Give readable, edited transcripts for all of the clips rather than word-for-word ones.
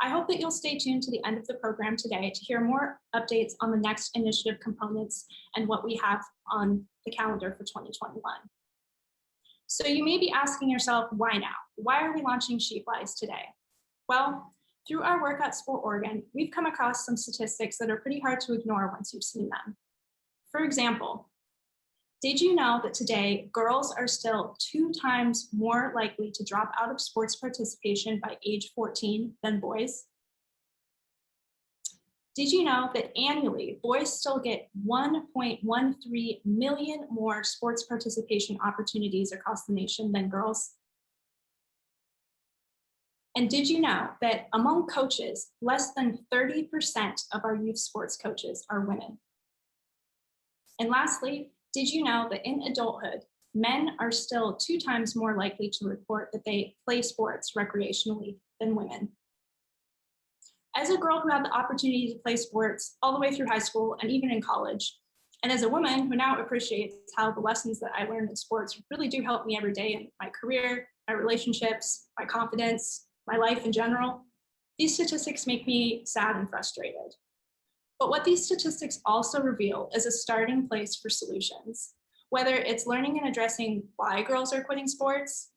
I hope that you'll stay tuned to the end of the program today to hear more updates on the next initiative components and what we have on the calendar for 2021. So you may be asking yourself, why now? Why are we launching She Flies today? Well, through our work at Sport Oregon, we've come across some statistics that are pretty hard to ignore once you've seen them. For example, did you know that today girls are still 2 times more likely to drop out of sports participation by age 14 than boys? Did you know that annually boys still get 1.13 million more sports participation opportunities across the nation than girls? And did you know that among coaches, less than 30% of our youth sports coaches are women? And lastly, did you know that in adulthood, men are still 2 times more likely to report that they play sports recreationally than women? As a girl who had the opportunity to play sports all the way through high school and even in college, and as a woman who now appreciates how the lessons that I learned in sports really do help me every day in my career, my relationships, my confidence, my life in general, these statistics make me sad and frustrated. But what these statistics also reveal is a starting place for solutions, whether it's learning and addressing why girls are quitting sports,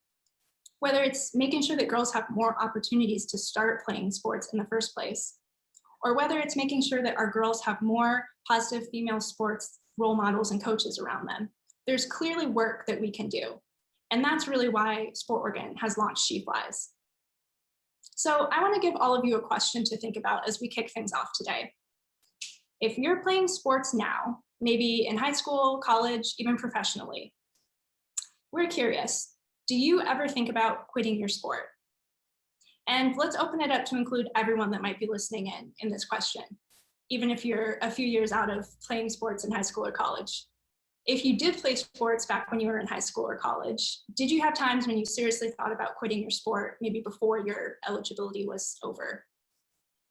whether it's making sure that girls have more opportunities to start playing sports in the first place, or whether it's making sure that our girls have more positive female sports role models and coaches around them. There's clearly work that we can do. And that's really why Sport Oregon has launched She Flies. So I want to give all of you a question to think about as we kick things off today. If you're playing sports now, maybe in high school, college, even professionally, we're curious, do you ever think about quitting your sport? And let's open it up to include everyone that might be listening in this question, even if you're a few years out of playing sports in high school or college. If you did play sports back when you were in high school or college, did you have times when you seriously thought about quitting your sport, maybe before your eligibility was over?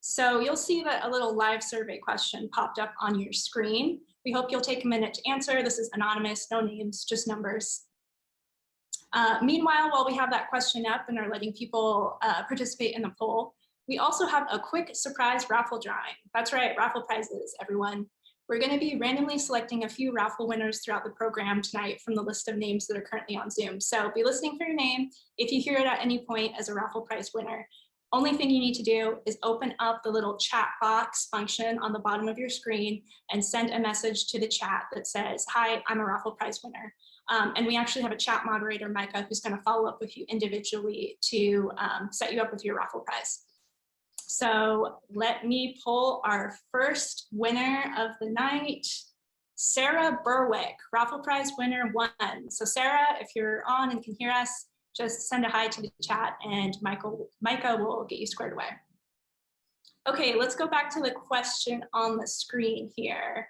So you'll see that a little live survey question popped up on your screen. We hope you'll take a minute to answer. This is anonymous, no names, just numbers. Meanwhile, while we have that question up and are letting people participate in the poll, we also have a quick surprise raffle drawing. That's right, raffle prizes, everyone. We're going to be randomly selecting a few raffle winners throughout the program tonight from the list of names that are currently on Zoom. So be listening for your name. If you hear it at any point as a raffle prize winner, only thing you need to do is open up the little chat box function on the bottom of your screen and send a message to the chat that says, "Hi, I'm a raffle prize winner." And we actually have a chat moderator, Micah, who's going to follow up with you individually to set you up with your raffle prize. So let me pull our first winner of the night, Sarah Berwick, raffle prize winner 1. So Sarah, if you're on and can hear us, just send a hi to the chat and Micah will get you squared away. Okay, let's go back to the question on the screen here.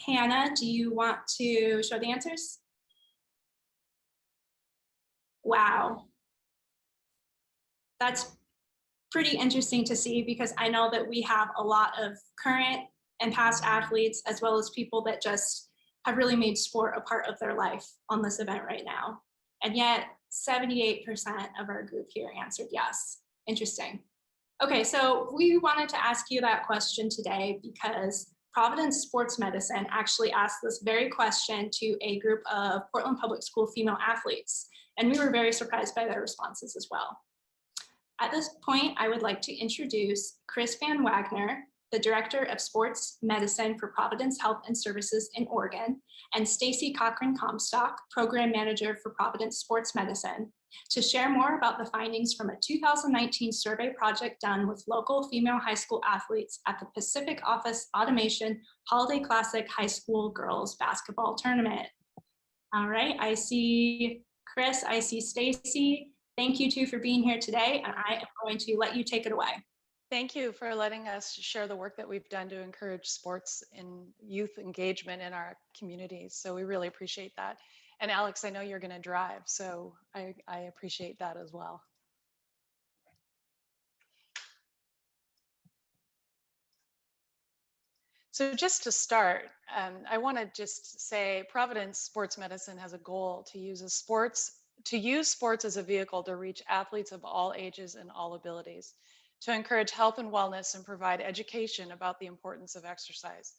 Hannah, do you want to show the answers? Wow. That's pretty interesting to see because I know that we have a lot of current and past athletes as well as people that just have really made sport a part of their life on this event right now. And yet 78% of our group here answered yes. Interesting. Okay, so we wanted to ask you that question today because Providence Sports Medicine actually asked this very question to a group of Portland Public School female athletes, and we were very surprised by their responses as well. At this point, I would like to introduce Chris Van Wagner, the Director of Sports Medicine for Providence Health and Services in Oregon, and Stacy Cochran-Comstock, Program Manager for Providence Sports Medicine, to share more about the findings from a 2019 survey project done with local female high school athletes at the Pacific Office Automation Holiday Classic High School Girls Basketball Tournament. All right, I see Chris, I see Stacy. Thank you two for being here today, and I am going to let you take it away. Thank you for letting us share the work that we've done to encourage sports and youth engagement in our communities. So we really appreciate that. And Alex, I know you're going to drive, so I appreciate that as well. So just to start, I want to just say Providence Sports Medicine has a goal to use sports as a vehicle to reach athletes of all ages and all abilities. to encourage health and wellness and provide education about the importance of exercise.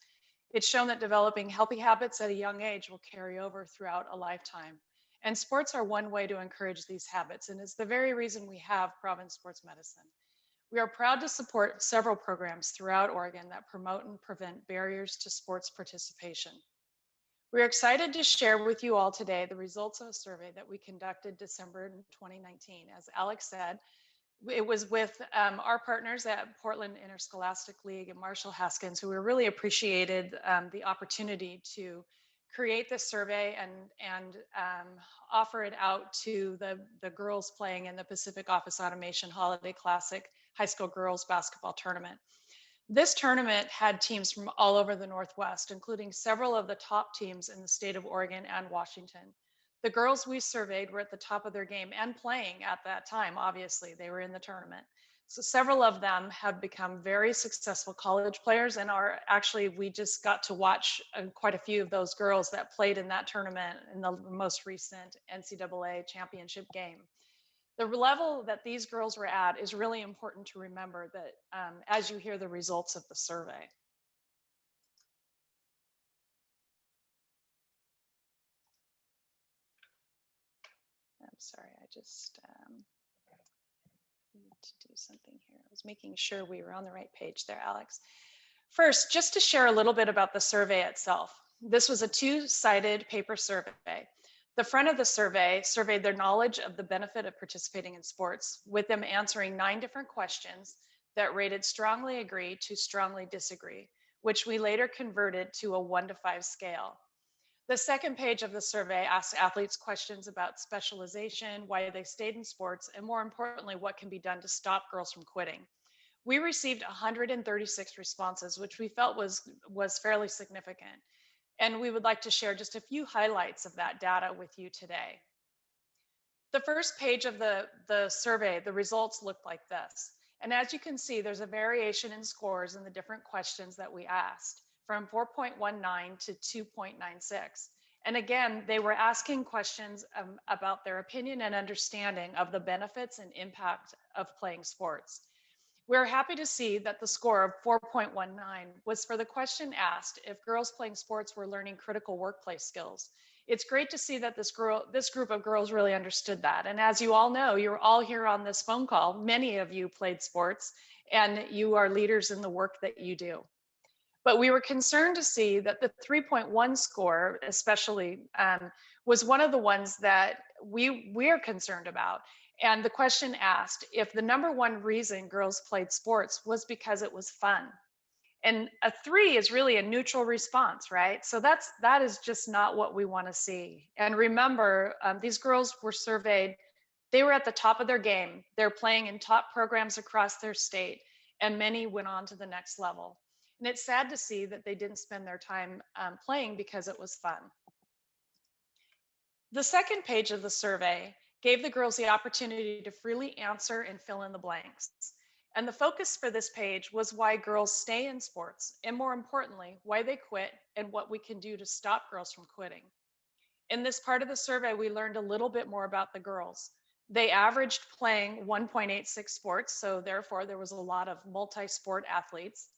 It's shown that developing healthy habits at a young age will carry over throughout a lifetime. And sports are one way to encourage these habits, and it's the very reason we have Providence Sports Medicine. We are proud to support several programs throughout Oregon that promote and prevent barriers to sports participation. We're excited to share with you all today the results of a survey that we conducted December 2019. As Alex said, it was with our partners at Portland Interscholastic League and Marshall Haskins, who we really appreciated the opportunity to create this survey and offer it out to the girls playing in the Pacific Office Automation Holiday Classic High School Girls Basketball Tournament. This tournament had teams from all over the Northwest, including several of the top teams in the state of Oregon and Washington. The girls we surveyed were at the top of their game and playing at that time. Obviously, they were in the tournament. So several of them have become very successful college players and are actually, we just got to watch quite a few of those girls that played in that tournament in the most recent NCAA championship game. The level that these girls were at is really important to remember that as you hear the results of the survey. I'm sorry, I just need to do something here. I was making sure we were on the right page there, Alex. First, just to share a little bit about the survey itself. This was a two-sided paper survey. The front of the survey surveyed their knowledge of the benefit of participating in sports, with them answering 9 different questions that rated strongly agree to strongly disagree, which we later converted to a 1 to 5 scale. The second page of the survey asked athletes questions about specialization, why they stayed in sports, and more importantly, what can be done to stop girls from quitting. We received 136 responses, which we felt was fairly significant. And we would like to share just a few highlights of that data with you today. The first page of the survey, the results looked like this. And as you can see, there's a variation in scores in the different questions that we asked, from 4.19 to 2.96. And again, they were asking questions about their opinion and understanding of the benefits and impact of playing sports. We're happy to see that the score of 4.19 was for the question asked if girls playing sports were learning critical workplace skills. It's great to see that this group of girls really understood that. And as you all know, you're all here on this phone call. Many of you played sports and you are leaders in the work that you do. But we were concerned to see that the 3.1 score, especially, was one of the ones that we're concerned about. And the question asked if the #1 reason girls played sports was because it was fun. And a 3 is really a neutral response, right? So that is just not what we want to see. And remember, these girls were surveyed, they were at the top of their game. They're playing in top programs across their state, and many went on to the next level. And it's sad to see that they didn't spend their time playing because it was fun. The second page of the survey gave the girls the opportunity to freely answer and fill in the blanks. And the focus for this page was why girls stay in sports, and more importantly, why they quit and what we can do to stop girls from quitting. In this part of the survey, we learned a little bit more about the girls. They averaged playing 1.86 sports, so therefore there was a lot of multi-sport athletes.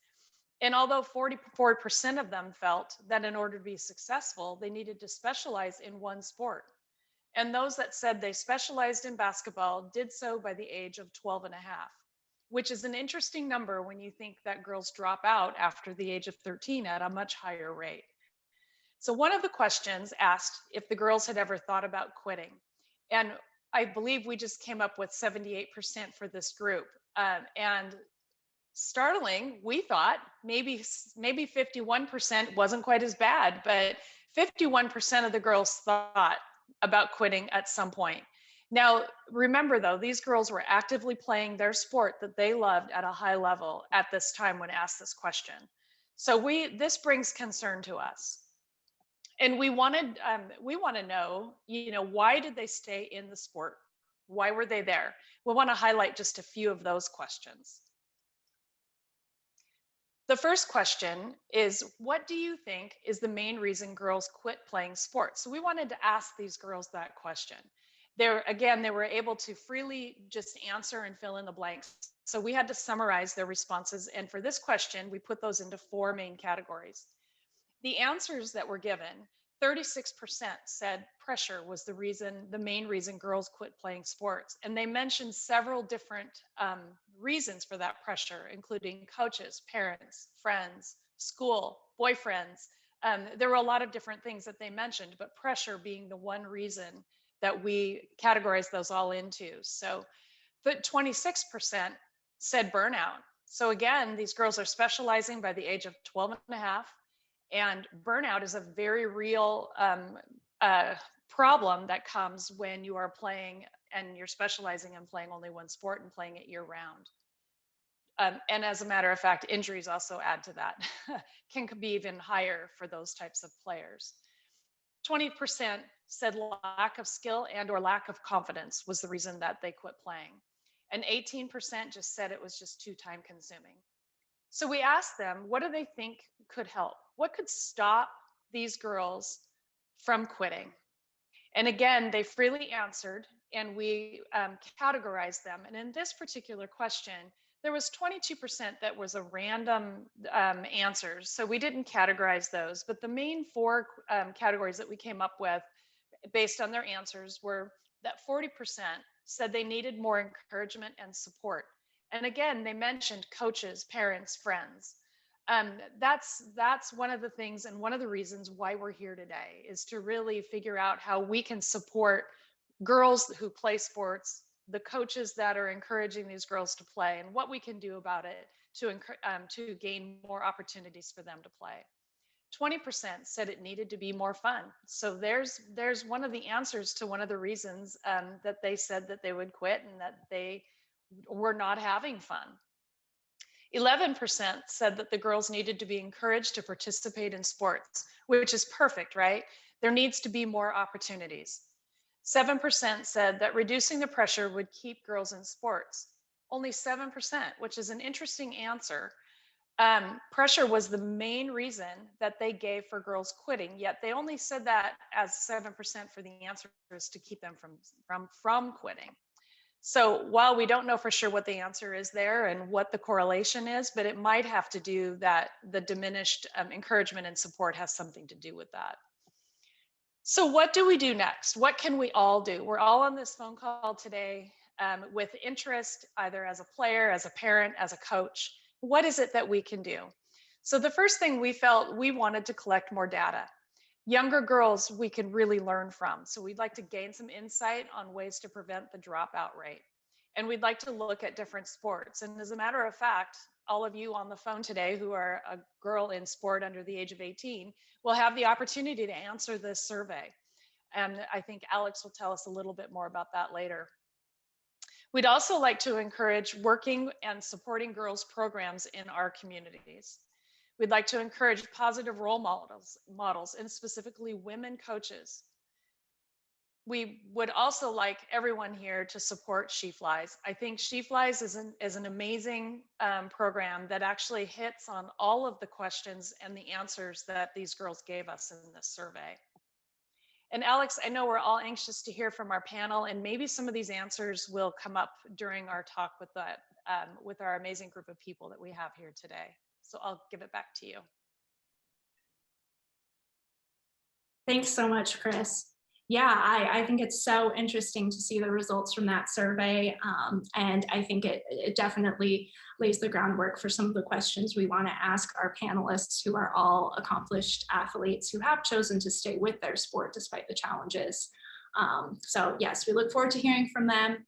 And although 44% of them felt that in order to be successful, they needed to specialize in one sport. And those that said they specialized in basketball did so by the age of 12 and a half, which is an interesting number when you think that girls drop out after the age of 13 at a much higher rate. So one of the questions asked if the girls had ever thought about quitting. And I believe we just came up with 78% for this group. And startling, we thought maybe 51% wasn't quite as bad, but 51% of the girls thought about quitting at some point. Now, remember though, these girls were actively playing their sport that they loved at a high level at this time when asked this question. So this brings concern to us. And we want to know, why did they stay in the sport? Why were they there? We want to highlight just a few of those questions. The first question is, what do you think is the main reason girls quit playing sports? So we wanted to ask these girls that question. Again, they were able to freely just answer and fill in the blanks. So we had to summarize their responses. And for this question, we put those into 4 main categories. The answers that were given, 36% said pressure was the main reason girls quit playing sports. And they mentioned several different reasons for that pressure, including coaches, parents, friends, school, boyfriends. There were a lot of different things that they mentioned, but pressure being the one reason that we categorized those all into. So, but 26% said burnout. So again, these girls are specializing by the age of 12 and a half. And burnout is a very real problem that comes when you are playing and you're specializing in playing only one sport and playing it year round. And as a matter of fact, injuries also add to that, can be even higher for those types of players. 20% said lack of skill and or lack of confidence was the reason that they quit playing. And 18% just said it was just too time consuming. So we asked them, what do they think could help? What could stop these girls from quitting? And again, they freely answered, and we categorized them. And in this particular question, there was 22% that was a random answers. So we didn't categorize those, but the main 4 categories that we came up with based on their answers were that 40% said they needed more encouragement and support. And again, they mentioned coaches, parents, friends. That's one of the things and one of the reasons why we're here today is to really figure out how we can support girls who play sports, the coaches that are encouraging these girls to play, and what we can do about it to gain more opportunities for them to play. 20% said it needed to be more fun. So there's one of the answers to one of the reasons that they said that they would quit and that they were not having fun. 11% said that the girls needed to be encouraged to participate in sports, which is perfect, right? There needs to be more opportunities. 7% said that reducing the pressure would keep girls in sports. Only 7%, which is an interesting answer. Pressure was the main reason that they gave for girls quitting, yet they only said that as 7% for the answers to keep them from quitting. So while we don't know for sure what the answer is there and what the correlation is, but it might have to do that the diminished encouragement and support has something to do with that. So what do we do next? What can we all do? We're all on this phone call today with interest, either as a player, as a parent, as a coach. What is it that we can do? So the first thing we felt, we wanted to collect more data. Younger girls we can really learn from. So we'd like to gain some insight on ways to prevent the dropout rate. And we'd like to look at different sports. And as a matter of fact, all of you on the phone today who are a girl in sport under the age of 18 will have the opportunity to answer this survey. And I think Alex will tell us a little bit more about that later. We'd also like to encourage working and supporting girls' programs in our communities. We'd like to encourage positive role models, and specifically women coaches. We would also like everyone here to support She Flies. I think She Flies is an amazing program that actually hits on all of the questions and the answers that these girls gave us in this survey. And Alex, I know we're all anxious to hear from our panel, and maybe some of these answers will come up during our talk with our amazing group of people that we have here today. So I'll give it back to you. Thanks so much, Chris. Yeah, I think it's so interesting to see the results from that survey. And I think it definitely lays the groundwork for some of the questions we want to ask our panelists, who are all accomplished athletes who have chosen to stay with their sport despite the challenges. So yes, we look forward to hearing from them.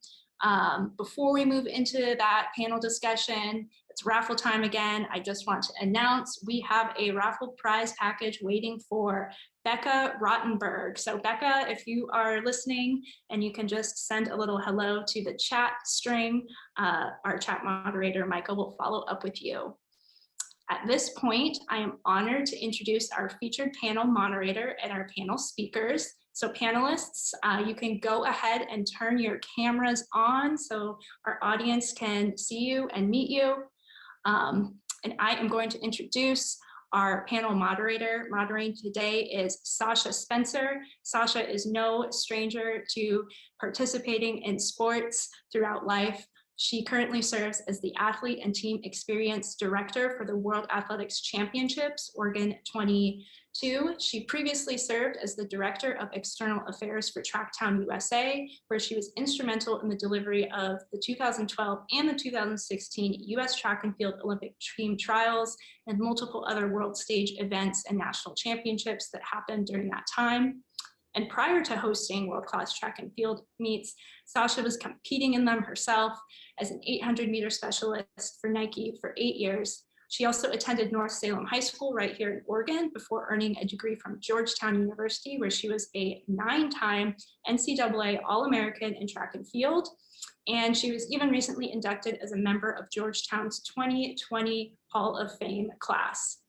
Before we move into that panel discussion, it's raffle time again. I just want to announce we have a raffle prize package waiting for Becca Rottenberg. So Becca, if you are listening and you can just send a little hello to the chat string, our chat moderator, Michael, will follow up with you. At this point, I am honored to introduce our featured panel moderator and our panel speakers. So panelists, you can go ahead and turn your cameras on so our audience can see you and meet you. And I am going to introduce Our panel moderator moderating today is Sasha Spencer. Sasha is no stranger to participating in sports throughout life. She currently serves as the Athlete and Team Experience Director for the World Athletics Championships, Oregon 22. She previously served as the Director of External Affairs for Tracktown USA, where she was instrumental in the delivery of the 2012 and the 2016 U.S. Track and Field Olympic Team Trials and multiple other world stage events and national championships that happened during that time. And prior to hosting world-class track and field meets, Sasha was competing in them herself as an 800-meter specialist for Nike for 8 years. She also attended North Salem High School right here in Oregon before earning a degree from Georgetown University, where she was a 9-time NCAA All-American in track and field. And she was even recently inducted as a member of Georgetown's 2020 Hall of Fame class.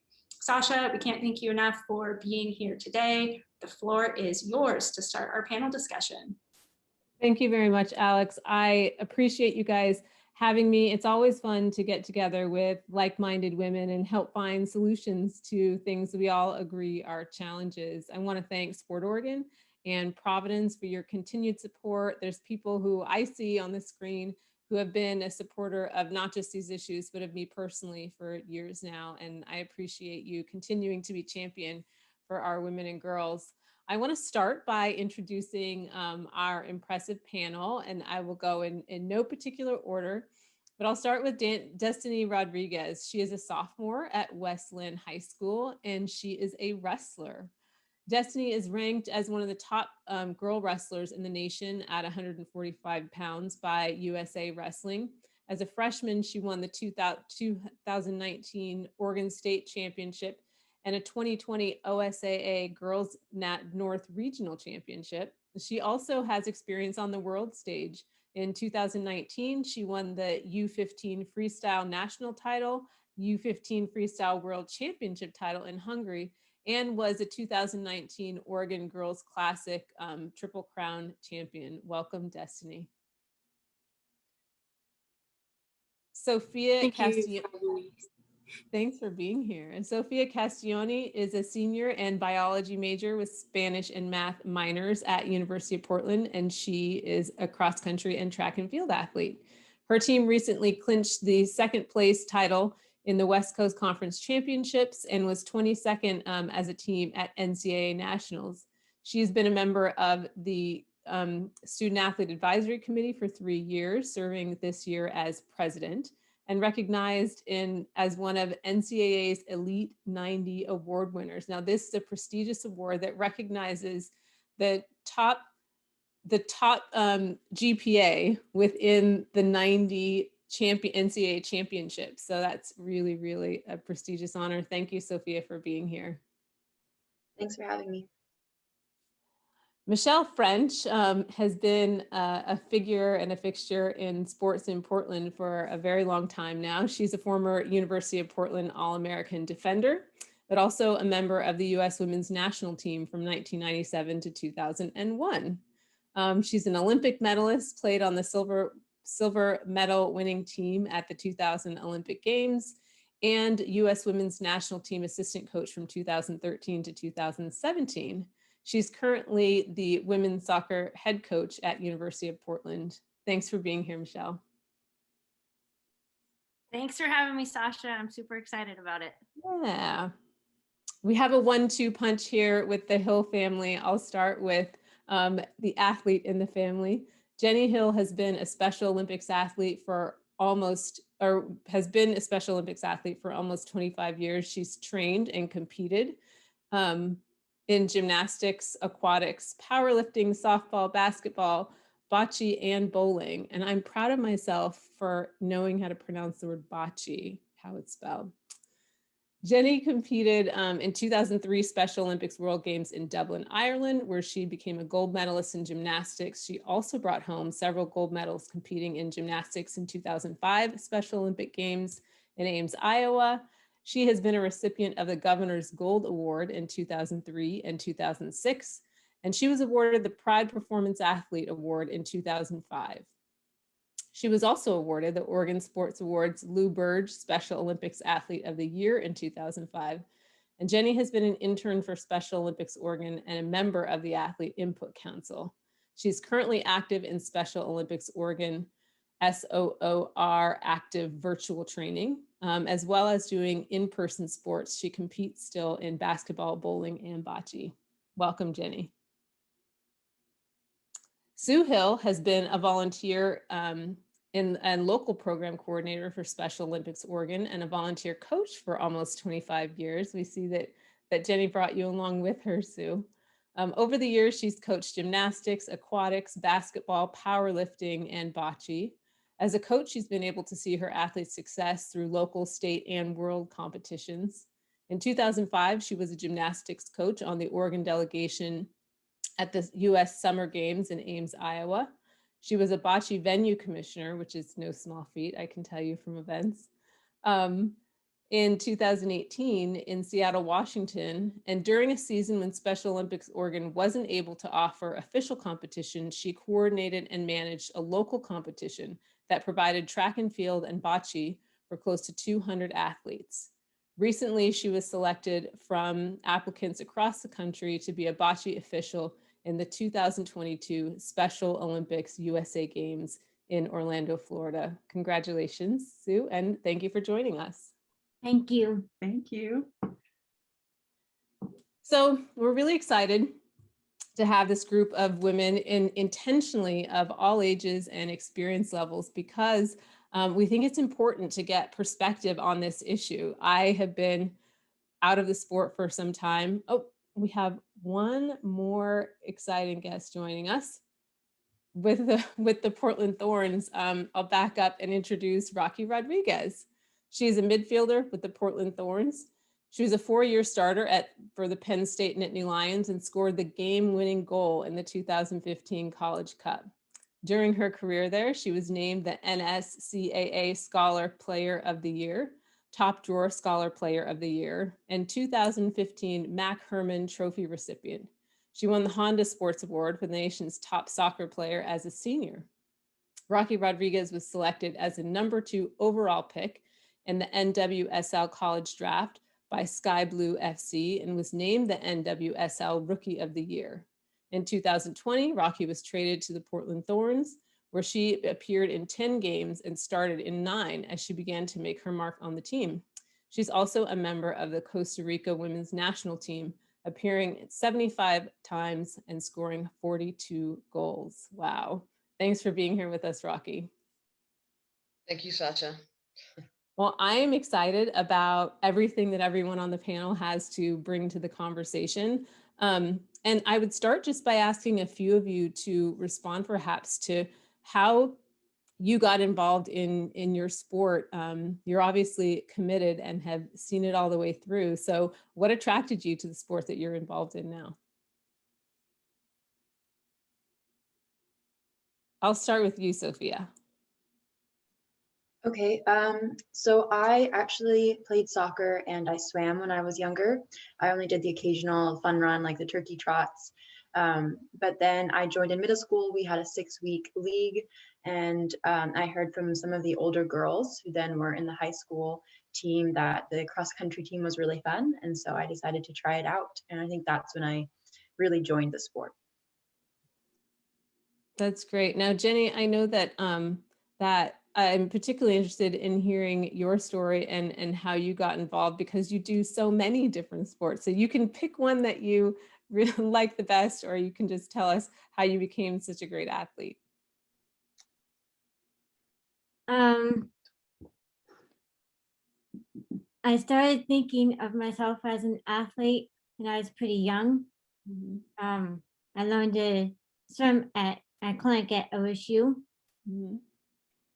Sasha, we can't thank you enough for being here today. The floor is yours to start our panel discussion. Thank you very much, Alex. I appreciate you guys having me. It's always fun to get together with like-minded women and help find solutions to things we all agree are challenges. I want to thank Sport Oregon and Providence for your continued support. There's people who I see on the screen who have been a supporter of not just these issues, but of me personally for years now. And I appreciate you continuing to be champion for our women and girls. I want to start by introducing our impressive panel, and I will go in no particular order, but I'll start with Destiny Rodriguez. She is a sophomore at Westland High School, and she is a wrestler. Destiny is ranked as one of the top girl wrestlers in the nation at 145 pounds by USA Wrestling. As a freshman, she won the 2019 Oregon State Championship and a 2020 OSAA Girls Nat North Regional Championship. She also has experience on the world stage. In 2019, she won the U15 Freestyle National title, U15 Freestyle World Championship title in Hungary, and was a 2019 Oregon Girls Classic Triple Crown champion. Welcome, Destiny. Sophia Castilloni. Thanks for being here. And Sophia Castilloni is a senior and biology major with Spanish and math minors at University of Portland, and she is a cross country and track and field athlete. Her team recently clinched the second place title in the West Coast Conference Championships and was 22nd as a team at NCAA Nationals. She's been a member of the Student Athlete Advisory Committee for 3 years, serving this year as president, and recognized as one of NCAA's Elite 90 award winners. Now, this is a prestigious award that recognizes the top GPA within the 90 NCAA championships. So that's really, really a prestigious honor. Thank you, Sophia, for being here. Thanks for having me. Michelle French has been a figure and a fixture in sports in Portland for a very long time now. She's a former University of Portland All-American defender, but also a member of the U.S. Women's National Team from 1997 to 2001. She's an Olympic medalist, played on the silver medal winning team at the 2000 Olympic Games, and U.S. Women's National Team assistant coach from 2013 to 2017. She's currently the women's soccer head coach at University of Portland. Thanks for being here, Michelle. Thanks for having me, Sasha. I'm super excited about it. Yeah. We have a 1-2 punch here with the Hill family. I'll start with the athlete in the family. Jenny Hill has been a Special Olympics athlete for almost 25 years. She's trained and competed in gymnastics, aquatics, powerlifting, softball, basketball, bocce, and bowling. And I'm proud of myself for knowing how to pronounce the word bocce, how it's spelled. Jenny competed in 2003 Special Olympics World Games in Dublin, Ireland, where she became a gold medalist in gymnastics. She also brought home several gold medals competing in gymnastics in 2005 Special Olympic Games in Ames, Iowa. She has been a recipient of the Governor's Gold Award in 2003 and 2006, and she was awarded the Pride Performance Athlete Award in 2005. She was also awarded the Oregon Sports Awards Lou Burge Special Olympics Athlete of the Year in 2005. And Jenny has been an intern for Special Olympics Oregon and a member of the Athlete Input Council. She's currently active in Special Olympics Oregon SOOR active virtual training, as well as doing in-person sports. She competes still in basketball, bowling, and bocce. Welcome, Jenny. Sue Hill has been a volunteer and local program coordinator for Special Olympics Oregon and a volunteer coach for almost 25 years. We see that Jenny brought you along with her, Sue. Over the years, she's coached gymnastics, aquatics, basketball, powerlifting, and bocce. As a coach, she's been able to see her athletes' success through local, state, and world competitions. In 2005, she was a gymnastics coach on the Oregon delegation at the U.S. Summer Games in Ames, Iowa. She was a bocce venue commissioner, which is no small feat, I can tell you from events, in 2018 in Seattle, Washington. And during a season when Special Olympics Oregon wasn't able to offer official competition, she coordinated and managed a local competition that provided track and field and bocce for close to 200 athletes. Recently, she was selected from applicants across the country to be a bocce official in the 2022 Special Olympics USA Games in Orlando, Florida. Congratulations, Sue, and thank you for joining us. Thank you. Thank you. So we're really excited to have this group of women intentionally of all ages and experience levels because we think it's important to get perspective on this issue. I have been out of the sport for some time. Oh, we have one more exciting guest joining us with the Portland Thorns. I'll back up and introduce Rocky Rodriguez. She's a midfielder with the Portland Thorns. She was a 4-year starter for the Penn State Nittany Lions and scored the game-winning goal in the 2015 College Cup. During her career there, she was named the NSCAA Scholar Player of the Year, Top Drawer Scholar Player of the Year, and 2015 Mac Herman Trophy recipient. She won the Honda Sports Award for the nation's top soccer player as a senior. Rocky Rodriguez was selected as a number 2 overall pick in the NWSL College Draft by Sky Blue FC and was named the NWSL Rookie of the Year. In 2020, Rocky was traded to the Portland Thorns, where she appeared in 10 games and started in 9 as she began to make her mark on the team. She's also a member of the Costa Rica women's national team, appearing 75 times and scoring 42 goals. Wow. Thanks for being here with us, Rocky. Thank you, Sasha. Well, I am excited about everything that everyone on the panel has to bring to the conversation. And I would start just by asking a few of you to respond perhaps to how you got involved in your sport. You're obviously committed and have seen it all the way through. So what attracted you to the sport that you're involved in now? I'll start with you, Sophia. Okay, so I actually played soccer and I swam when I was younger. I only did the occasional fun run like the turkey trots. But then I joined in middle school. We had a 6-week league, and I heard from some of the older girls who then were in the high school team that the cross country team was really fun. And so I decided to try it out. And I think that's when I really joined the sport. That's great. Now, Jenny, I know that that I'm particularly interested in hearing your story and how you got involved because you do so many different sports. So you can pick one that you really like the best, or you can just tell us how you became such a great athlete. I started thinking of myself as an athlete when I was pretty young. Mm-hmm. I learned to swim at a clinic at OSU. Mm-hmm.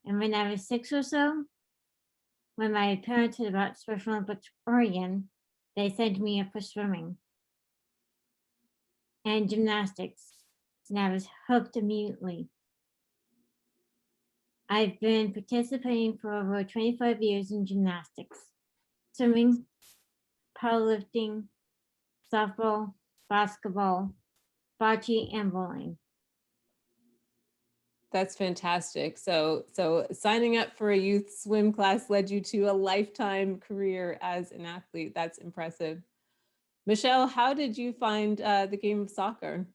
And when I was 6 or so, when my parents heard about Special Olympics Oregon, they sent me up for swimming and gymnastics, and I was hooked immediately. I've been participating for over 25 years in gymnastics, swimming, powerlifting, softball, basketball, bocce, and bowling. That's fantastic. So signing up for a youth swim class led you to a lifetime career as an athlete. That's impressive. Michelle, how did you find the game of soccer?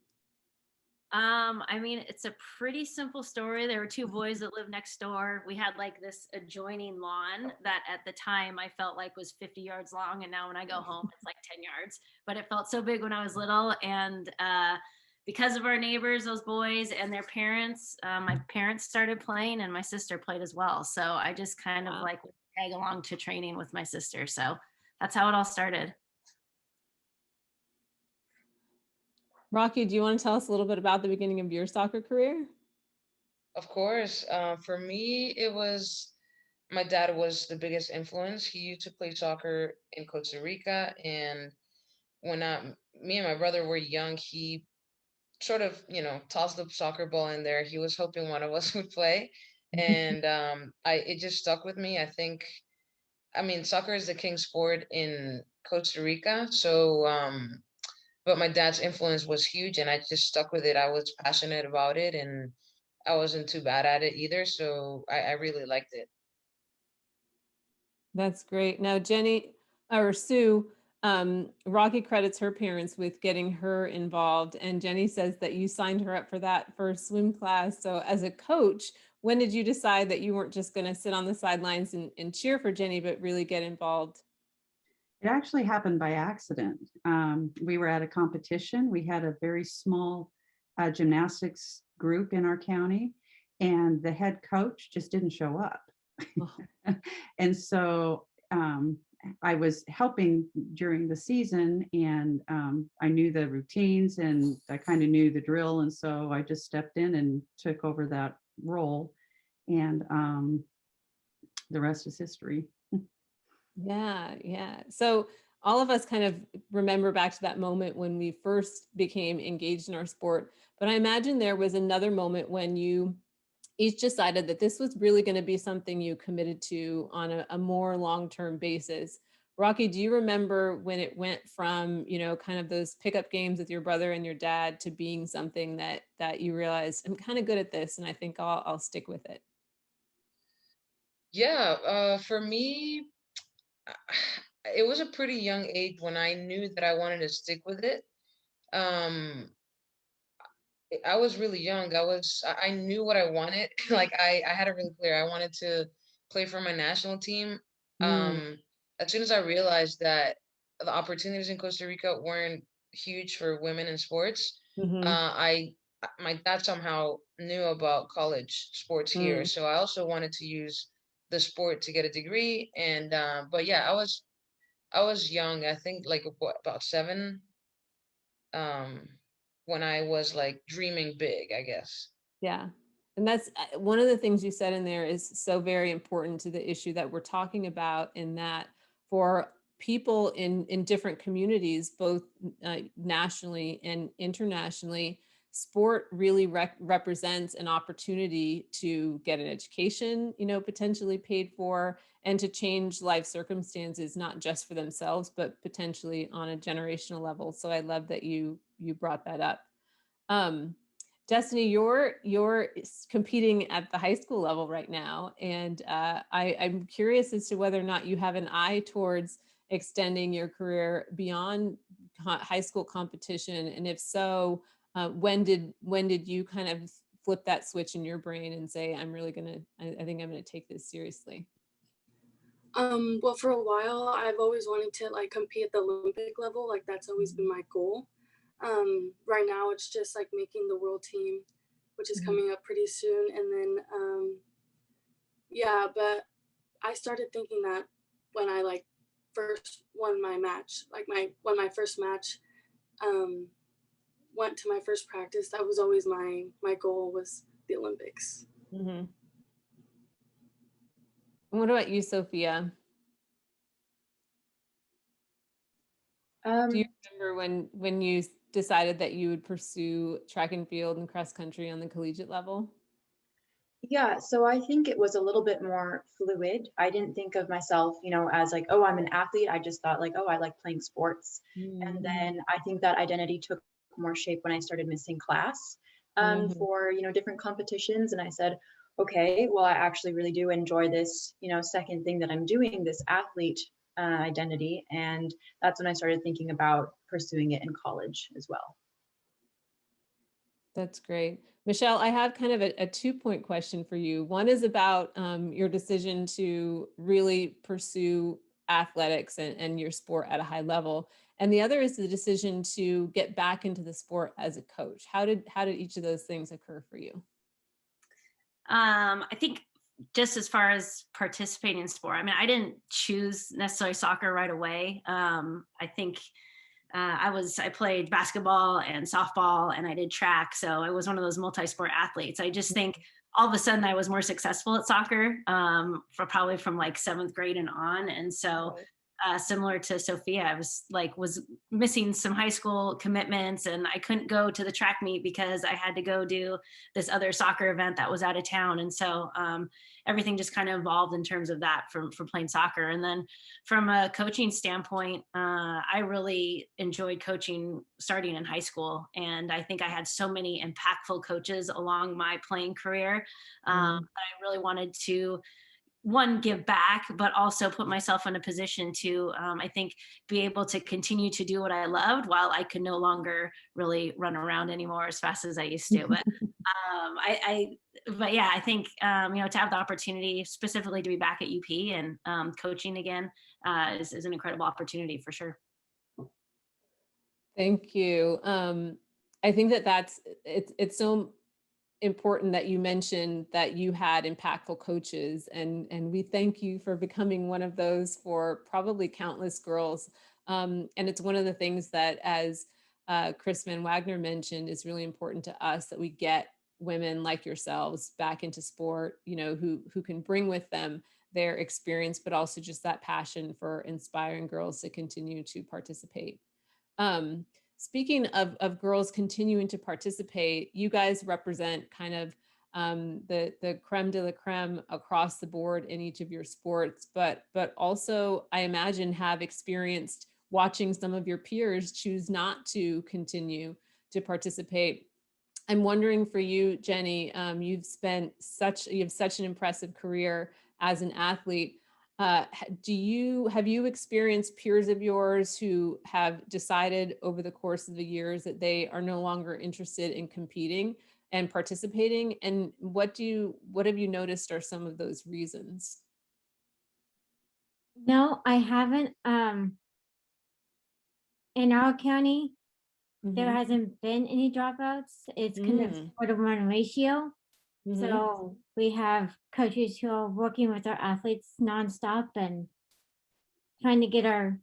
I mean, it's a pretty simple story. There were two boys that lived next door. We had like this adjoining lawn that at the time I felt like was 50 yards long. And now when I go home, it's like 10 yards, but it felt so big when I was little. And because of our neighbors, those boys and their parents, my parents started playing and my sister played as well. So I just kind of like tag along to training with my sister. So that's how it all started. Rocky, do you want to tell us a little bit about the beginning of your soccer career? Of course. For me, it was my dad was the biggest influence. He used to play soccer in Costa Rica, and when me and my brother were young, he sort of, tossed the soccer ball in there. He was hoping one of us would play, and it just stuck with me. I mean, soccer is the king sport in Costa Rica, so but my dad's influence was huge, and I just stuck with it. I was passionate about it, and I wasn't too bad at it either, so I really liked it. That's great. Now, Jenny or Sue, Rocky credits her parents with getting her involved, and Jenny says that you signed her up for that first swim class. So, as a coach, when did you decide that you weren't just going to sit on the sidelines and cheer for Jenny, but really get involved? It actually happened by accident. We were at a competition. We had a very small gymnastics group in our county, and the head coach just didn't show up. And so I was helping during the season, and I knew the routines and I kind of knew the drill. And so I just stepped in and took over that role. And the rest is history. Yeah, yeah. So all of us kind of remember back to that moment when we first became engaged in our sport. But I imagine there was another moment when you each decided that this was really going to be something you committed to on a more long-term basis. Rocky, do you remember when it went from, kind of those pickup games with your brother and your dad to being something that you realized, I'm kind of good at this and I think I'll stick with it? Yeah, for me, it was a pretty young age when I knew that I wanted to stick with it. Um, I was really young. I knew what I wanted. Like I had it really clear. I wanted to play for my national team. Mm, As soon as I realized that the opportunities in Costa Rica weren't huge for women in sports, mhm, I my dad somehow knew about college sports here. mm. So I also wanted to use the sport to get a degree. And but yeah, I was young. I think like what, about 7. Um, when I was like dreaming big, I guess. Yeah. And that's one of the things you said in there is so very important to the issue that we're talking about, in that for people in different communities, both nationally and internationally, sport really represents an opportunity to get an education, potentially paid for, and to change life circumstances, not just for themselves, but potentially on a generational level. So I love that you brought that up. Um, Destiny, you're competing at the high school level right now, and I'm curious as to whether or not you have an eye towards extending your career beyond high school competition, and if so, when did you kind of flip that switch in your brain and say, I think I'm gonna take this seriously? Well, for a while, I've always wanted to like compete at the Olympic level. Like that's always been my goal. Right now, it's just like making the world team, which is coming up pretty soon. And then, yeah, but I started thinking that when I like first won my match, like when my first match, um, went to my first practice, that was always my goal was the Olympics. Mm-hmm. What about you, Sophia? Do you remember when you decided that you would pursue track and field and cross country on the collegiate level? Yeah, so I think it was a little bit more fluid. I didn't think of myself, as like, oh, I'm an athlete. I just thought like, oh, I like playing sports. And then I think that identity took more shape when I started missing class for, different competitions. And I said, okay, well, I actually really do enjoy this, second thing that I'm doing, this athlete identity. And that's when I started thinking about pursuing it in college as well. That's great. Michelle, I have kind of a 2-point question for you. One is about your decision to really pursue athletics and your sport at a high level. And the other is the decision to get back into the sport as a coach. How did each of those things occur for you? I think just as far as participating in sport, I mean, I didn't choose necessarily soccer right away. I think I played basketball and softball and I did track. So I was one of those multi-sport athletes. I just think all of a sudden I was more successful at soccer for probably from like 7th grade and on. And so similar to Sophia, I was missing some high school commitments and I couldn't go to the track meet because I had to go do this other soccer event that was out of town. And so everything just kind of evolved in terms of that for playing soccer. And then from a coaching standpoint, I really enjoyed coaching starting in high school. And I think I had so many impactful coaches along my playing career that I really wanted to give back, but also put myself in a position to, I think, be able to continue to do what I loved while I could no longer really run around anymore as fast as I used to. But I think, to have the opportunity specifically to be back at UP and coaching again is an incredible opportunity for sure. Thank you. I think it's so important that you mentioned that you had impactful coaches, and we thank you for becoming one of those for probably countless girls. And it's one of the things that, as Chris Van Wagner mentioned, is really important to us, that we get women like yourselves back into sport, who can bring with them their experience, but also just that passion for inspiring girls to continue to participate. Speaking of girls continuing to participate, you guys represent kind of the creme de la creme across the board in each of your sports, but also I imagine have experienced watching some of your peers choose not to continue to participate. I'm wondering for you, Jenny, you have such an impressive career as an athlete. Have you experienced peers of yours who have decided over the course of the years that they are no longer interested in competing and participating? And what have you noticed are some of those reasons? No, I haven't. In our county, there hasn't been any dropouts. It's kind of 4-to-1 ratio. So we have coaches who are working with our athletes nonstop and trying to get our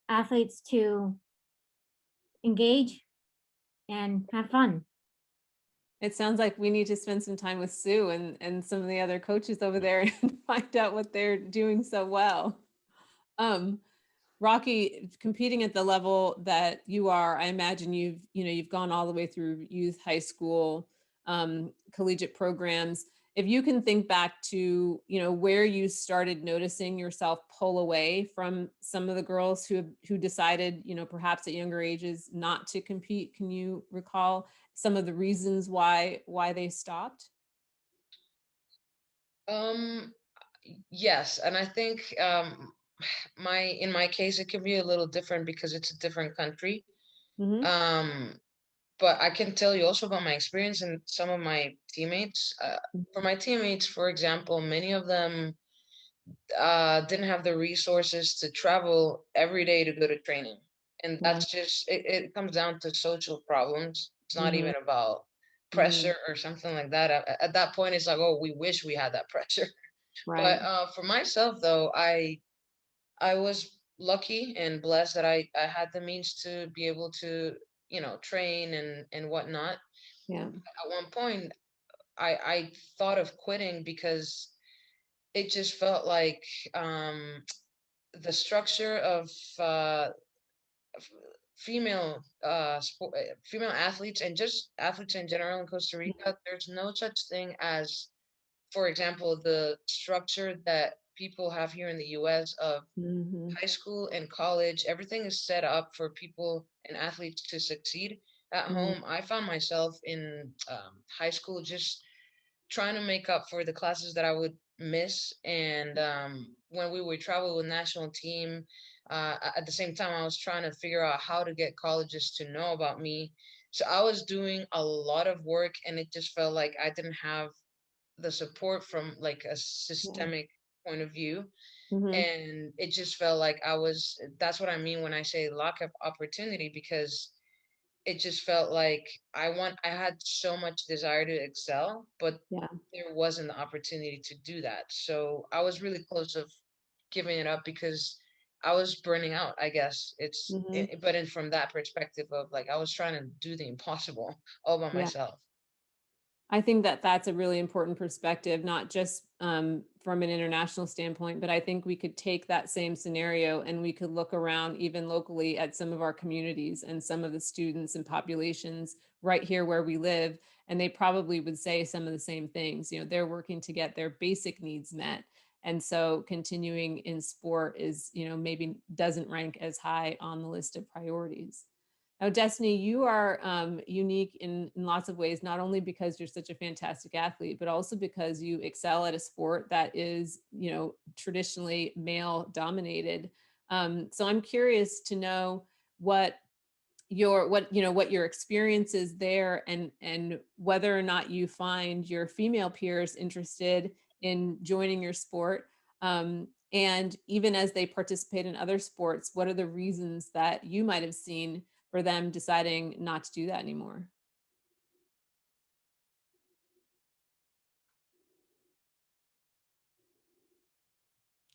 athletes to engage and have fun. It sounds like we need to spend some time with Sue and some of the other coaches over there and find out what they're doing so well. Rocky, competing at the level that you are, I imagine you've gone all the way through youth, high school, collegiate programs. If you can think back to, where you started noticing yourself pull away from some of the girls who decided, perhaps at younger ages not to compete, can you recall some of the reasons why they stopped? Yes, and I think in my case it can be a little different because it's a different country. But I can tell you also about my experience and some of my teammates. For my teammates, for example, many of them didn't have the resources to travel every day to go to training. And that's just, it comes down to social problems. It's not even about pressure or something like that. At that point, it's like, oh, we wish we had that pressure. Right. But for myself, though, I was lucky and blessed that I had the means to be able to, train and whatnot. Yeah. At one point, I thought of quitting because it just felt like the structure of female female athletes and just athletes in general in Costa Rica, there's no such thing as, for example, the structure that people have here in the US of high school and college. Everything is set up for people and athletes to succeed. At home, I found myself in high school just trying to make up for the classes that I would miss. And when we would travel with national team, at the same time, I was trying to figure out how to get colleges to know about me. So I was doing a lot of work, and it just felt like I didn't have the support from like a systemic point of view. Mhm. And it just felt like that's what I mean when I say lack of opportunity, because it just felt like I had so much desire to excel, but Yeah. there wasn't the opportunity to do that. So I was really close of giving it up because I was burning out, I guess. Mhm. From that perspective of like, I was trying to do the impossible all by Yeah. myself. I think that that's a really important perspective, not just from an international standpoint, but I think we could take that same scenario and we could look around even locally at some of our communities and some of the students and populations right here where we live. And they probably would say some of the same things. You know, they're working to get their basic needs met. And so continuing in sport is, you know, maybe doesn't rank as high on the list of priorities. Now, Destiny, you are unique in lots of ways, not only because you're such a fantastic athlete, but also because you excel at a sport that is, you know, traditionally male dominated. So I'm curious to know what your experience is there, and whether or not you find your female peers interested in joining your sport. And even as they participate in other sports, what are the reasons that you might have seen for them deciding not to do that anymore?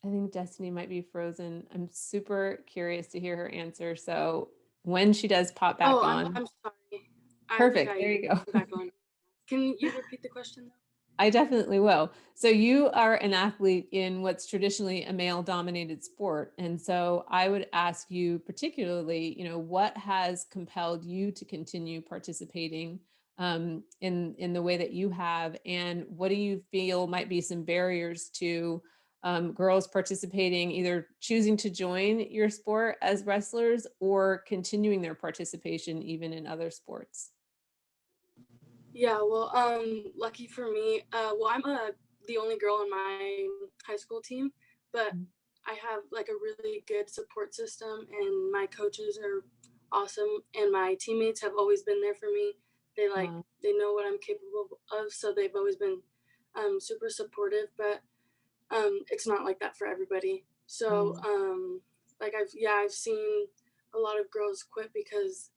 I think Destiny might be frozen. I'm super curious to hear her answer. So when she does pop back Oh, on, I'm sorry. I think perfect. There you go. I'm back on. Can you repeat the question though? I definitely will. So you are an athlete in what's traditionally a male dominated sport. And so I would ask you particularly, you know, what has compelled you to continue participating in the way that you have, and what do you feel might be some barriers to girls participating, either choosing to join your sport as wrestlers or continuing their participation even in other sports? Yeah, well, lucky for me, well, I'm the only girl on my high school team, but I have like a really good support system, and my coaches are awesome, and my teammates have always been there for me. Wow. They know what I'm capable of, so they've always been super supportive. But it's not like that for everybody. So I've seen a lot of girls quit because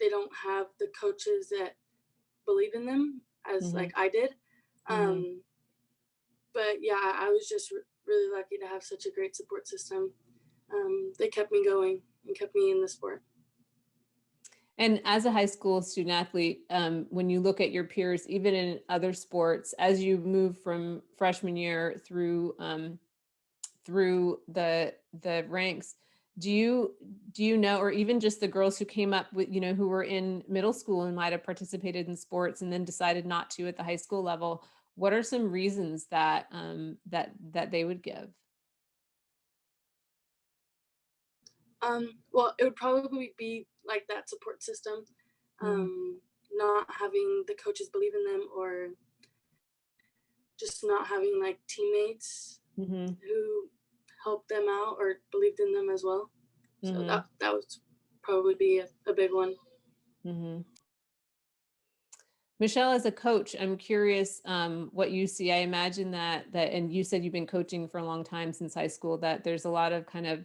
they don't have the coaches that believe in them as Mhm. like I did. Mhm. But yeah, I was just really lucky to have such a great support system. They kept me going and kept me in the sport. And as a high school student athlete, when you look at your peers, even in other sports, as you move from freshman year through the ranks, do you know, or even just the girls who came up with, you know, who were in middle school and might have participated in sports and then decided not to at the high school level, what are some reasons that that they would give? Well, it would probably be like that support system, Mm, not having the coaches believe in them, or just not having like teammates mhm, who helped them out or believed in them as well. So mhm, that would probably be a big one. mhm. Michelle, as a coach, I'm curious what you see. I imagine and you said you've been coaching for a long time since high school, that there's a lot of kind of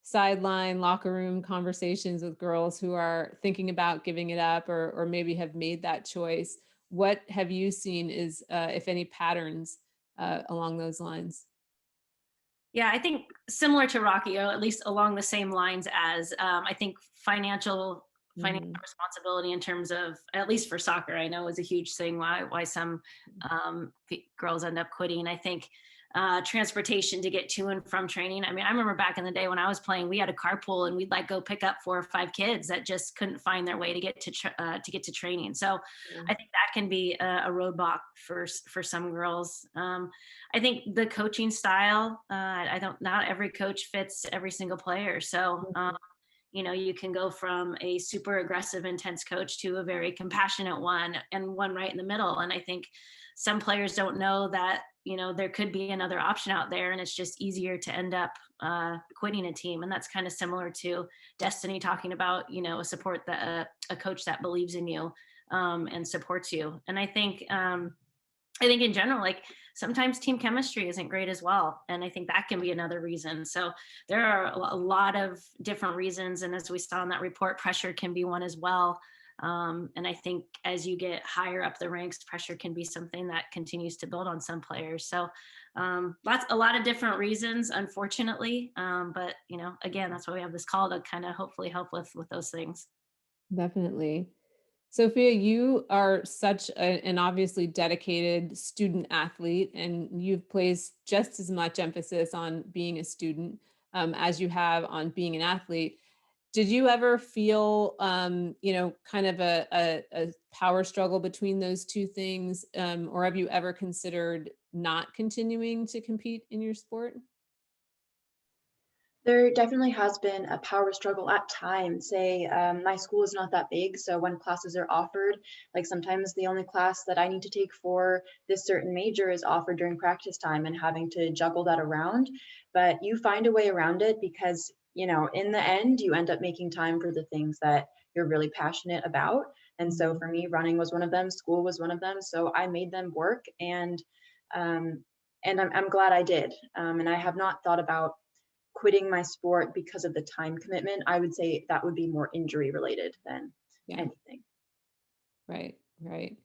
sideline locker room conversations with girls who are thinking about giving it up, or maybe have made that choice. What have you seen is, if any, patterns along those lines? Yeah, I think similar to Rocky, or at least along the same lines as I think financial Mhm, responsibility in terms of, at least for soccer, I know is a huge thing why some girls end up quitting. I think transportation to get to and from training. I mean, I remember back in the day when I was playing, we had a carpool and we'd like go pick up 4 or 5 kids that just couldn't find their way to get to training. So yeah. I think that can be a roadblock for some girls. I think the coaching style, not every coach fits every single player. So, you know, you can go from a super aggressive, intense coach to a very compassionate one, and one right in the middle. And I think some players don't know that you know, there could be another option out there, and it's just easier to end up quitting a team. And that's kind of similar to Destiny talking about, you know, a coach that believes in you and supports you. And I think in general, like sometimes team chemistry isn't great as well. And I think that can be another reason. So there are a lot of different reasons. And as we saw in that report, pressure can be one as well. And I think as you get higher up the ranks, pressure can be something that continues to build on some players. So a lot of different reasons, unfortunately. But, you know, again, that's why we have this call to kind of hopefully help with those things. Definitely. Sophia, you are such an obviously dedicated student athlete, and you've placed just as much emphasis on being a student as you have on being an athlete. Did you ever feel, you know, kind of a power struggle between those two things? Or have you ever considered not continuing to compete in your sport? There definitely has been a power struggle at times. Say, my school is not that big, so when classes are offered, like sometimes the only class that I need to take for this certain major is offered during practice time, and having to juggle that around. But you find a way around it because, you know, in the end, you end up making time for the things that you're really passionate about. And so for me, running was one of them, school was one of them. So I made them work, um, and I'm glad I did. And I have not thought about quitting my sport because of the time commitment. I would say that would be more injury related than anything. Right, right.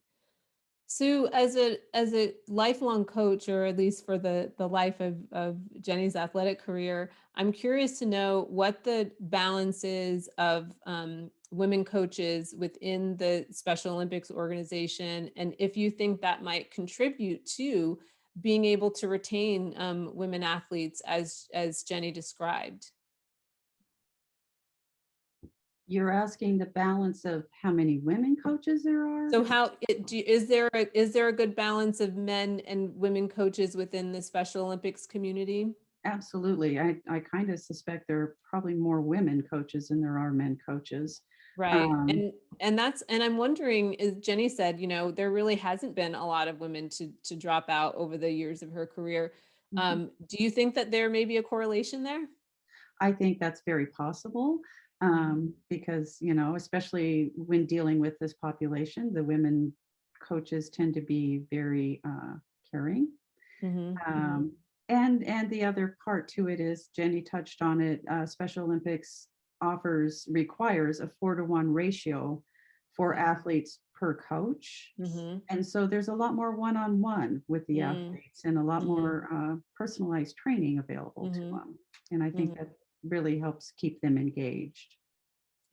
Sue, as a lifelong coach, or at least for the life of Jenny's athletic career, I'm curious to know what the balance is of women coaches within the Special Olympics organization, and if you think that might contribute to being able to retain women athletes as Jenny described. You're asking the balance of how many women coaches there are? So is there a good balance of men and women coaches within the Special Olympics community? Absolutely. I kind of suspect there are probably more women coaches than there are men coaches. Right. And I'm wondering, as Jenny said, you know, there really hasn't been a lot of women to drop out over the years of her career. Do you think that there may be a correlation there? I think that's very possible. Because, you know, especially when dealing with this population, the women coaches tend to be very caring. And the other part to it is, Jenny touched on it, Special Olympics requires a 4-to-1 ratio for athletes per coach. And so there's a lot more one-on-one with the athletes, and a lot more personalized training available to them. And I think that really helps keep them engaged.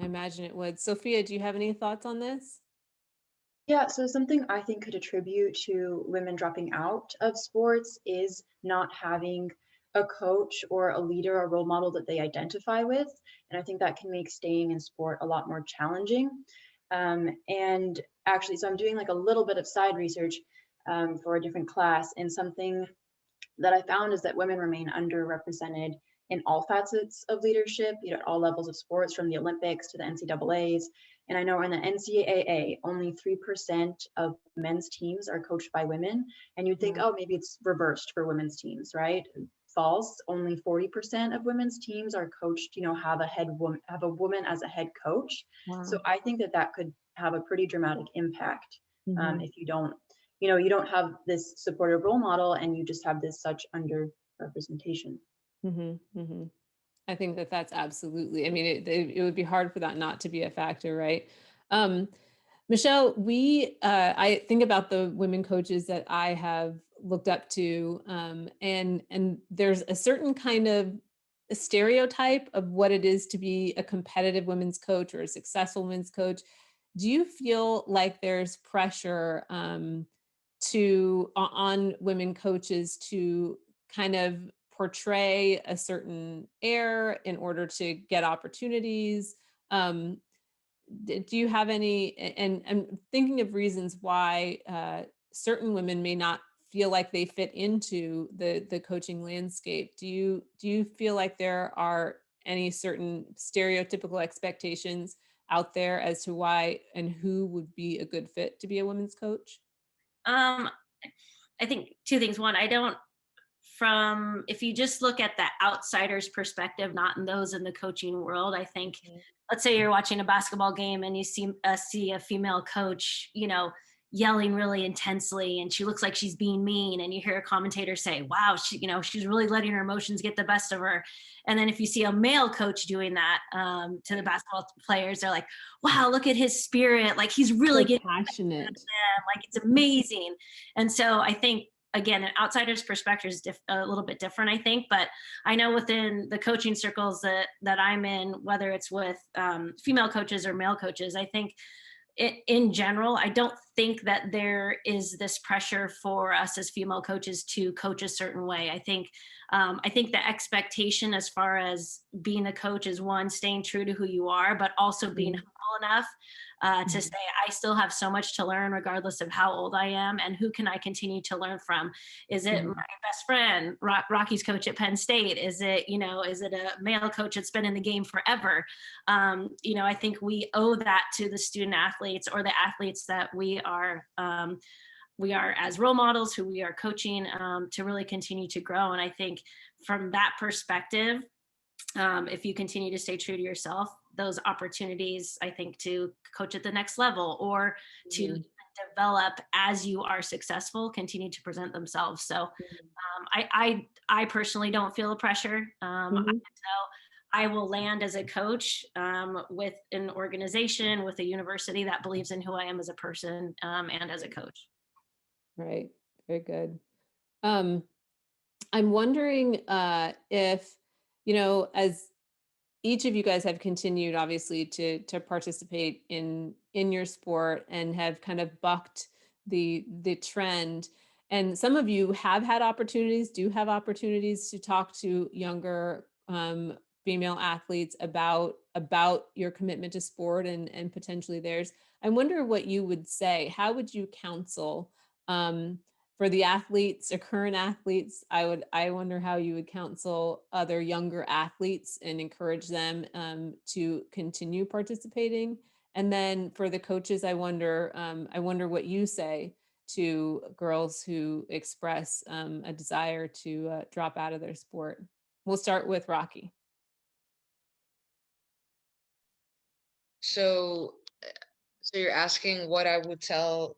I imagine it would. Sophia, do you have any thoughts on this? Yeah, so something I think could attribute to women dropping out of sports is not having a coach or a leader or role model that they identify with. And I think that can make staying in sport a lot more challenging. And actually, so I'm doing like a little bit of side research for a different class, and something that I found is that women remain underrepresented in all facets of leadership, you know, at all levels of sports, from the Olympics to the NCAAs. And I know in the NCAA, only 3% of men's teams are coached by women. And you'd think, oh, maybe it's reversed for women's teams, right? False. Only 40% of women's teams are coached, you know, have a woman as a head coach. So I think that could have a pretty dramatic impact if you don't, you know, you don't have this supportive role model, and you just have this such underrepresentation. I think that's absolutely, I mean, it would be hard for that not to be a factor, right? Michelle, I think about the women coaches that I have looked up to, and there's a certain kind of a stereotype of what it is to be a competitive women's coach or a successful women's coach. Do you feel like there's pressure on women coaches to kind of portray a certain air in order to get opportunities? Do you have any, and I'm thinking of reasons why certain women may not feel like they fit into the coaching landscape. Do you feel like there are any certain stereotypical expectations out there as to why and who would be a good fit to be a women's coach? I think two things. One, I don't, if you just look at the outsider's perspective, not in those in the coaching world, I think, let's say you're watching a basketball game and you see a female coach, yelling really intensely, and she looks like she's being mean, and you hear a commentator say, wow, she's really letting her emotions get the best of her. And then if you see a male coach doing that to the basketball players, they're like, wow, look at his spirit, like he's really So getting passionate, like it's amazing. And so I think, again, an outsider's perspective is a little bit different, I think. But I know within the coaching circles that I'm in, whether it's with female coaches or male coaches, I think in general, I don't think that there is this pressure for us as female coaches to coach a certain way. I think the expectation as far as being a coach is, one, staying true to who you are, but also being humble enough to say, I still have so much to learn regardless of how old I am, and who can I continue to learn from? Is it my best friend, Rocky's coach at Penn State? Is it a male coach that's been in the game forever? I think we owe that to the student athletes or the athletes that we are as role models, who we are coaching, to really continue to grow. And I think from that perspective, if you continue to stay true to yourself, those opportunities, I think, to coach at the next level or to develop as you are successful, continue to present themselves. So I personally don't feel the pressure. I will land as a coach with an organization, with a university that believes in who I am as a person and as a coach. Right. Very good. I'm wondering if, as each of you guys have continued, obviously, to participate in your sport and have kind of bucked the trend. And some of you do have opportunities to talk to younger female athletes about your commitment to sport and potentially theirs. I wonder what you would say. How would you counsel for the athletes or current athletes? I wonder how you would counsel other younger athletes and encourage them to continue participating. And then for the coaches, I wonder what you say to girls who express a desire to drop out of their sport. We'll start with Rocky. So you're asking what I would tell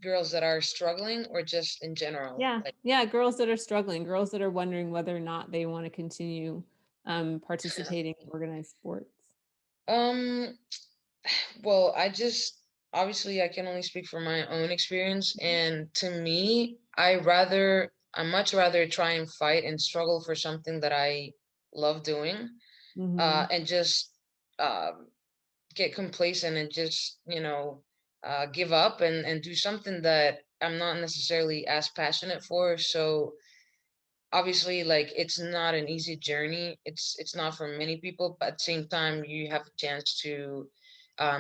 girls that are struggling, or just in general? Yeah, girls that are struggling, girls that are wondering whether or not they want to continue participating in organized sports. Well, obviously I can only speak from my own experience, and to me, I much rather try and fight and struggle for something that I love doing, and just get complacent and just give up and do something that I'm not necessarily as passionate for. So obviously, like, it's not an easy journey. It's not for many people, but at the same time, you have a chance to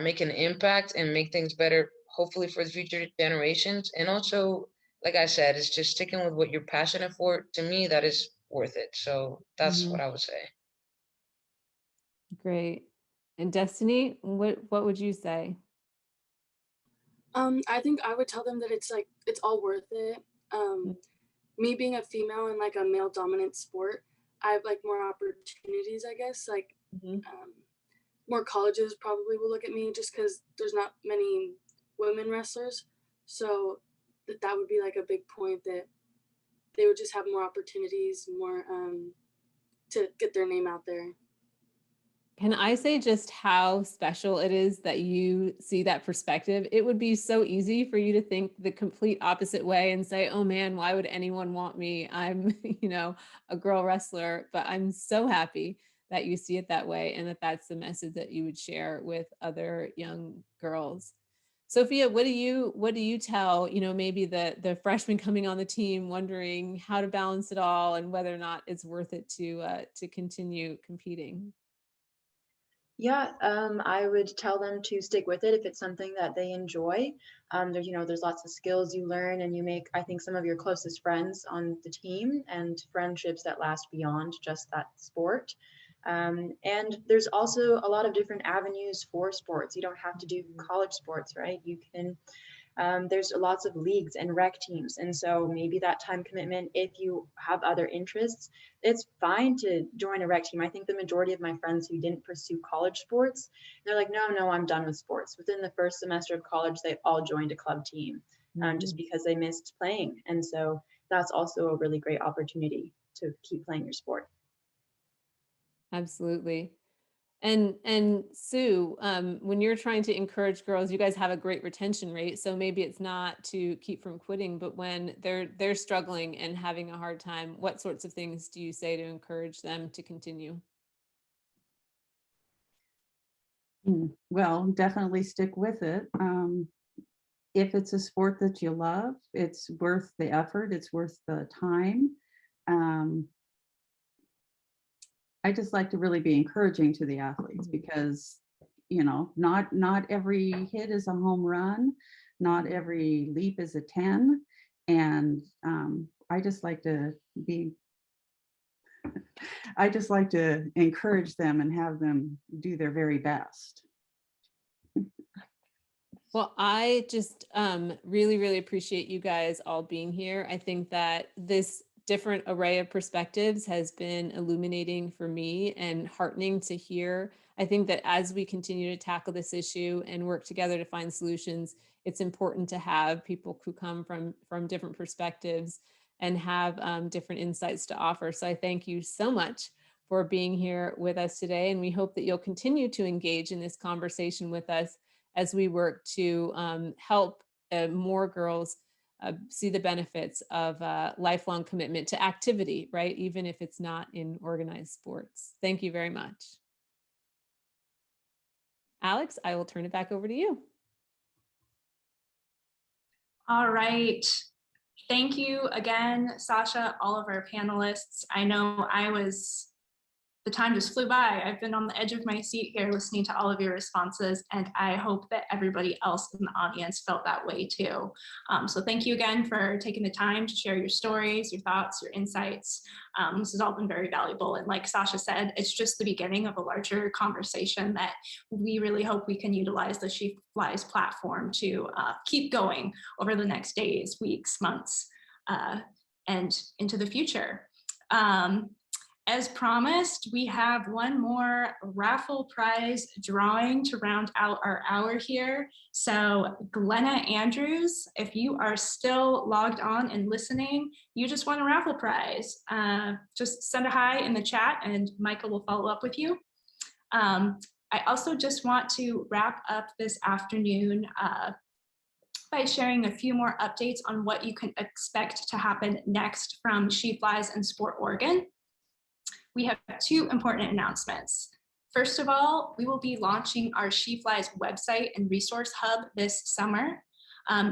make an impact and make things better, hopefully for the future generations. And also, like I said, it's just sticking with what you're passionate for. To me, that is worth it. So that's what I would say. Great. And Destiny, what would you say? I think I would tell them that it's all worth it. Me being a female in like a male dominant sport, I have like more opportunities, I guess. Like more colleges probably will look at me just because there's not many women wrestlers. So that would be like a big point, that they would just have more opportunities, more to get their name out there. Can I say just how special it is that you see that perspective? It would be so easy for you to think the complete opposite way and say, oh man, why would anyone want me? I'm, a girl wrestler. But I'm so happy that you see it that way, and that's the message that you would share with other young girls. Sophia, what do you tell, maybe the freshman coming on the team wondering how to balance it all and whether or not it's worth it to continue competing? Yeah, I would tell them to stick with it if it's something that they enjoy. There's lots of skills you learn, and you make, I think, some of your closest friends on the team, and friendships that last beyond just that sport. And there's also a lot of different avenues for sports. You don't have to do college sports, right? You can There's lots of leagues and rec teams. And so maybe that time commitment, if you have other interests, it's fine to join a rec team. I think the majority of my friends who didn't pursue college sports, they're like, no, I'm done with sports. Within the first semester of college, they all joined a club team just because they missed playing. And so that's also a really great opportunity to keep playing your sport. Absolutely. And Sue, when you're trying to encourage girls, you guys have a great retention rate. So maybe it's not to keep from quitting, but when they're struggling and having a hard time, what sorts of things do you say to encourage them to continue? Well, definitely stick with it. If it's a sport that you love, it's worth the effort, it's worth the time. I just like to really be encouraging to the athletes because, you know, not every hit is a home run, not every leap is a 10. And I just like to encourage them and have them do their very best. Well, I just really, really appreciate you guys all being here. I think that this different array of perspectives has been illuminating for me and heartening to hear. I think that as we continue to tackle this issue and work together to find solutions, it's important to have people who come from different perspectives and have different insights to offer. So I thank you so much for being here with us today. And we hope that you'll continue to engage in this conversation with us as we work to help more girls see the benefits of lifelong commitment to activity, right? Even if it's not in organized sports. Thank you very much. Alex, I will turn it back over to you. All right. Thank you again, Sasha, all of our panelists. I know the time just flew by. I've been on the edge of my seat here listening to all of your responses, and I hope that everybody else in the audience felt that way too. So thank you again for taking the time to share your stories, your thoughts, your insights. This has all been very valuable. And like Sasha said, it's just the beginning of a larger conversation that we really hope we can utilize the She Flies platform to keep going over the next days, weeks, months, and into the future. As promised, we have one more raffle prize drawing to round out our hour here. So Glenna Andrews, if you are still logged on and listening, you just won a raffle prize. Just send a hi in the chat and Michael will follow up with you. I also just want to wrap up this afternoon by sharing a few more updates on what you can expect to happen next from She Flies and Sport Oregon. We have two important announcements. First of all, we will be launching our She Flies website and resource hub this summer.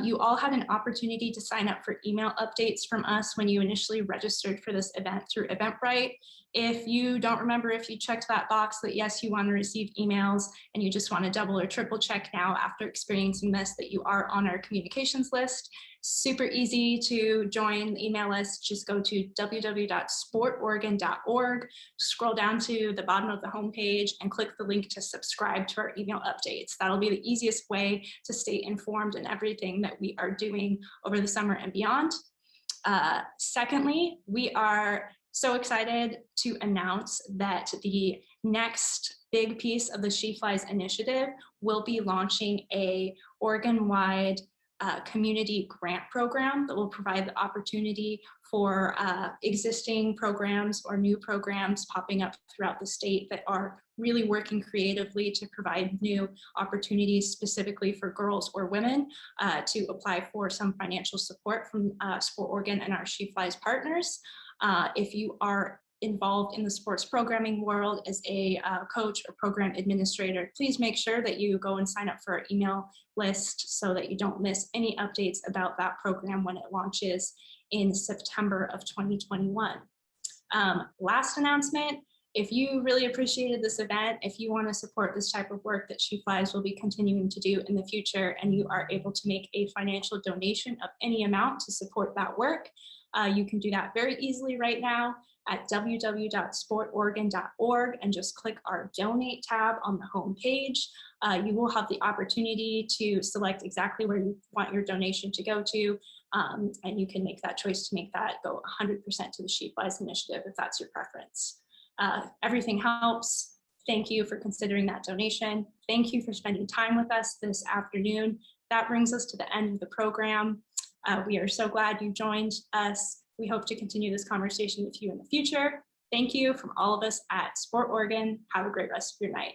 You all had an opportunity to sign up for email updates from us when you initially registered for this event through Eventbrite. If you don't remember if you checked that box that yes, you want to receive emails and you just want to double or triple check now after experiencing this that you are on our communications list, super easy to join the email list. Just go to www.sportoregon.org, scroll down to the bottom of the homepage and click the link to subscribe to our email updates. That'll be the easiest way to stay informed in everything that we are doing over the summer and beyond. Secondly, we are so excited to announce that the next big piece of the She Flies initiative will be launching a Oregon-wide community grant program that will provide the opportunity for existing programs or new programs popping up throughout the state that are really working creatively to provide new opportunities specifically for girls or women to apply for some financial support from Sport Oregon and our She Flies partners. If you are involved in the sports programming world as a coach or program administrator, please make sure that you go and sign up for our email list so that you don't miss any updates about that program when it launches in September of 2021. Last announcement, if you really appreciated this event, if you want to support this type of work that She Flies will be continuing to do in the future and you are able to make a financial donation of any amount to support that work, you can do that very easily right now. at www.sportoregon.org and just click our donate tab on the home page. You will have the opportunity to select exactly where you want your donation to go to, and you can make that choice to make that go 100% to the Sheepwise Initiative if that's your preference. Everything helps. Thank you for considering that donation. Thank you for spending time with us this afternoon. That brings us to the end of the program. We are so glad you joined us. We hope to continue this conversation with you in the future. Thank you from all of us at Sport Oregon. Have a great rest of your night.